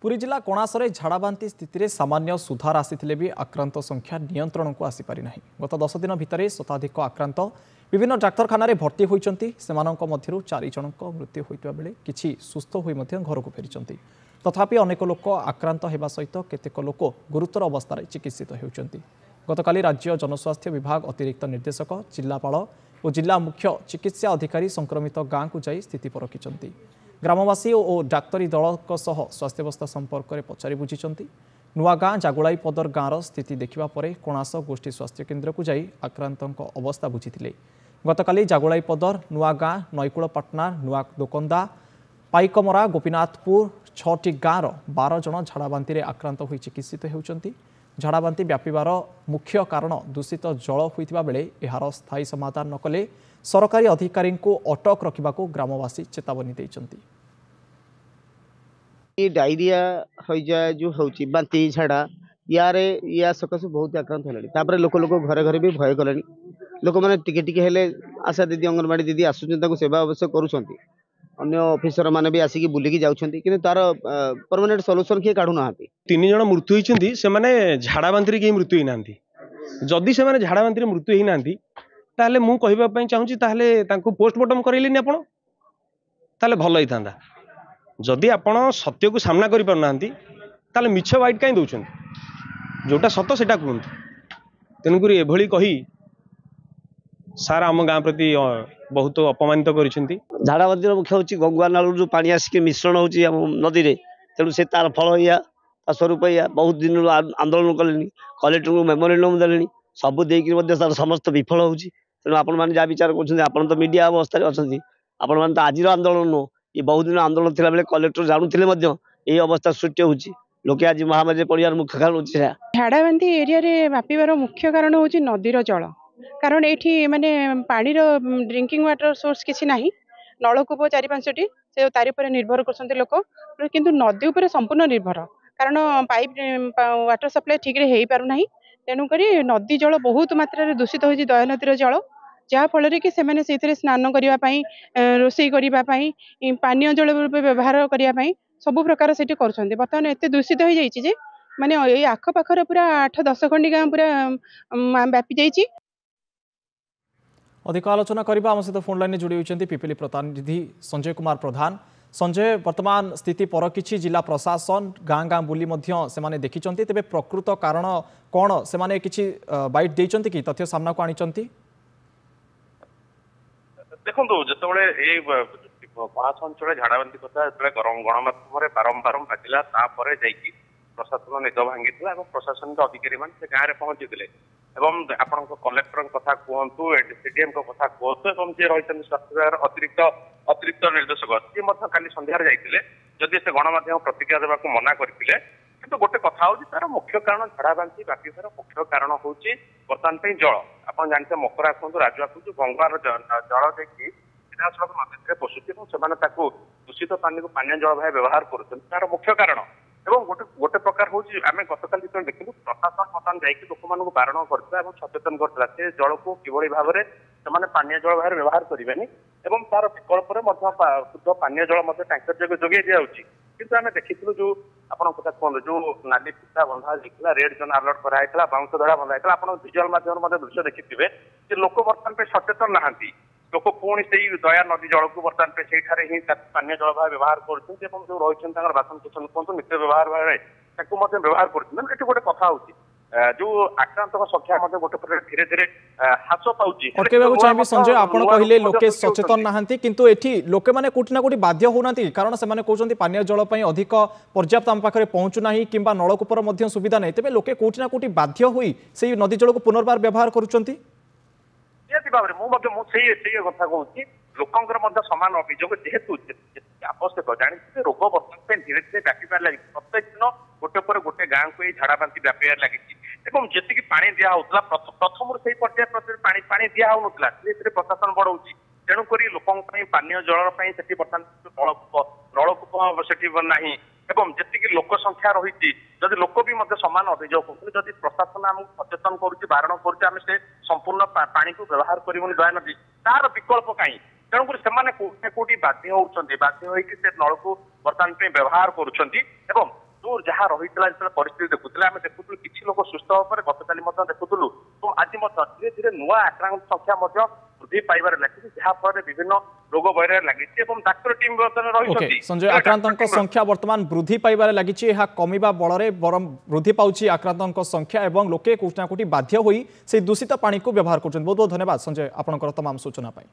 पुरी जिला कणासरे झाड़ाबांति स्थित में सामान्य सुधार आसी भी आक्रांत संख्या नियंत्रण को आसीपारि नहीं। गत 10 दिन भितर शताधिक आक्रांत विभिन्न डाक्तखाना भर्ती होती 4 जन मृत्यु होता बेले किछि सुस्थ होई घर को फेरी। तथापि अनेक लोक आक्रांत होगा सहित केतेक लोक गुरुतर अवस्था चिकित्सित होती। गतकाली राज्य जनस्वास्थ्य विभाग अतिरिक्त निर्देशक जिलापाल और जिला मुख्य चिकित्सा अधिकारी संक्रमित गाँव को जाई स्थिति परखिंट। ग्रामवासी और डाक्तरी दल स्वास्थ्य अवस्था संपर्क में पचारि बुझी। नुआगाँ जागुड़ाईपदर गाँवर स्थिति देखा कणास गोष्ठी स्वास्थ्य केन्द्र को जाई आक्रांतों अवस्था बुझी। गतकाली जागुड़ाईपदर नुआगाँ नईकूलपाटना नुआ दोकंदा पाइकमरा गोपीनाथपुर 6टी गाँवर 12 जन झाड़ाबांति आक्रांत हो चिकित्सित होती। झाड़ाबांति व्यापार मुख्य कारण दूषित जल होता बेले यार स्थायी समाधान न कले सरकारी अधिकारी को अटक रखा ग्रामवासी चेतावनी देइचंती। डायरिया जाए जो होची बांती झाड़ा या सकाश बहुत आक्रांत है। लोक घरे घरे भी भय कले। लोक मैंने टिके आशा दीदी अंगनवाड़ी दीदी आसुच्च सेवा अवश्य करुँच। अन्य ऑफिसर माने भी आसिक बुलिकी जाउछंती किंतु तार परमानेंट सॉल्यूशन किए काढु नाहांती। 3 जन मृत्यु होइछंती से माने झाड़ाबांति के मृत्यु होइनांती। जदि से माने झाड़ाबांति मृत्यु होइनांती ताले मु कहिबा पई चाहूची ताले तांको पोस्टमार्टम करैलेनी आपण ताले भलो हितांदा। जदि आपण सत्य को सामना करि परनांती ताले मिछ वाइट काई दउछंती जोटा सत्य सेटा कहंतु। तेनुकुरी एभली कही सारा आम गाँ प्रति बहुत अपमानित करिसेंती। झाड़ाबांतिर मुख्य हूँ गंगा नालू जो पानी आसिक मिश्रण होची नदी में तेणु से तार फल या स्वरूप या बहुत दिन आंदोलन कले कलेक्टर को मेमोरेंडम दे सबू देर समस्त विफल होची। तेणु आपण मैंने जहाँ विचार कर मीडिया अवस्था अच्छा आपण मैंने तो आज आंदोलन नुह ये बहुत दिन आंदोलन थिला बेले कलेक्टर जानूले यही अवस्था सृष्टि होची। लोके आज महामारी पड़ियार मुख्य कारण होची। झाड़ाबांति एरिया रे व्यापार मुख्य कारण होची नदीर जल। कारण ये माने पानी ड्रिंकिंग वाटर सोर्स किसी नहीं। नलकूप 4-5टी से तारी पर निर्भर करते लोक किंतु नदी उपर संपूर्ण निर्भर। कारण पाइप वाटर सप्लाई ठीक रे पारु नहीं। तेणुक नदी जल बहुत मात्रा दूषित हो दया नदीर जल जहाँफल कि से स्नान करने रोषे करने पानीय जल व्यवहार करने सबु प्रकार से बर्तमान एत दूषित हो जाए माने ये आखपाखर पूरा 8-10 खंडी गाँ पूरा व्यापी जाइए। अधिक आलोचना करबा आम सहित फोन लाइन में जोड़ी होती पिपिली प्रतिनिधि संजय कुमार प्रधान। संजय, वर्तमान स्थिति पर किछि जिला प्रशासन गाँ गाँ बुली से माने देखिचंती तेबे प्रकृत कारण कौन से माने किछि बाइट देइचंती कि तथ्य सामना को आनिचंती? देखो जिते ये कणास अंचल झाड़ाबांति कथा गणमाध्यम बारंबार बाजिला प्रशासन निद भांगी प्रशासन अधिकारी मैंने गाँव में पहुंची आपण कलेक्टर कथा कहतु एडीसीडीएम कथा कहतु जी रही स्वास्थ्य विभाग अतिरिक्त निर्देशक सी काली संध्यार जाते जदि से गणमाध्यम प्रतिक्रिया देवा मना करते कि गोटे कथा हूँ तार मुख्य कारण झाड़ाबांति व्यापार मुख्य कारण हूँ बर्तमान जल। आप जानते मकरा कहतु राजुआ कहतु गंगार जल देखिए सीधासख नदी में पशुचे दूषित पानी को पानी जल भाव व्यवहार कर मुख्य कारण। एवं गोटे प्रकार हूँ आम गतकाली जो देखिलु प्रशासन बर्तमान जाकि लोक बारण कर सचेतन करता से जल को किभली भाव में पानीय जल भाव व्यवहार करेंगे और तार विकल्प शुद्ध पानीय जल टैंकर जोगे दिखाई। किंतु आम देखिलु जो आपन कथा कहते जो नाली फिता बंधा जाता रेड जोन अलर्ट कराई बाउंस धड़ा बंधा आप विजुअल माध्यम दृश्य देखिथे कि लोक बर्तमान सचेतन नहांती। लोक पुणी से दया नदी जल को बर्तमान पे ही पानीय जल भाव व्यवहार कर जो रही बासन कुसन कहतु नित्य व्यवहार भाव व्यवहार कर गोटे कथा हूँ जो आक्रांत संख्या गोटे धीरे धीरे ह्रास पाउची। चाहिए संजय आप कहले लोके सचेतन नहांती किंतु एठी लोके माने कोठी ना कोठी बाध्य होनांती कारण से माने कहउचंती पानीय जल पई अधिक पर्याप्त आम पाखरे पहुंचु नाही किंबा नलकूपर मध्य सुविधा नाही तेबे लोके कोठी ना कोठी बाध्य होई सेही नदी जल को पुनर्बार व्यवहार करूचंती। निहती भाव में कथा कहूँ लोकंर सामान अभियोग जेहेतु आवश्यक जानते रोग बर्तमान धीरे धीरे व्यापार लगी प्रत्येक दिन गोटे पर गोटे गाँव को झाड़ाबांति व्यापार लगी जी पानी दिहला प्रथम से पर्याय पानी दिहला धीरे धीरे प्रशासन बढ़ाऊँ तेणुक लोक पानीय जल बर्तमान नलकूप से जी लोक संख्या रही जदि लोक भी सामान अभियोग करते प्रशासन आमको सचेतन करण कर संपूर्ण पानी को व्यवहार करूँ दया नदी तार विकल्प कहीं तेणुक से कौटी बाध्य होती बाध्य होकर नल को बर्तमान व्यवहार करुँच ଯାହା ରହିଥିଲା ଯେତେବେଳେ ପରିସ୍ଥିତି ଦେଖୁଥିଲେ ଆମେ ଦେଖୁଥିଲୁ କିଛି ଲୋକ ସୁସ୍ଥ ହେବା ପରେ ଗତକାଲି ମଧ୍ୟ ଦେଖୁଥିଲୁ ଏବଂ ଆଜି ମଧ୍ୟ ଧୀରେ ଧୀରେ ନୂଆ ଆକ୍ରାନ୍ତ ସଂଖ୍ୟା ମଧ୍ୟ ବୃଦ୍ଧି ପାଇବାରେ ଲାଗିଛି ଯାହା ଫଳରେ ବିଭିନ୍ନ ରୋଗ ବୈରାଗ ଲାଗିଛି ଏବଂ ଡାକ୍ତର ଟିମ୍ ବର୍ତ୍ତମାନ ରହିଛନ୍ତି। संजय आक्रांतों संख्या वर्तमान वृद्धि पाइबार लगी कमिबा बल बरम वृद्धि पाउछि आक्रांतों संख्या एवं लोके कोठा कोठी बाध्य होई से दूषित पानी को व्यवहार कर। बहुत बहुत धन्यवाद संजय आपनकर तमाम सूचना पाई।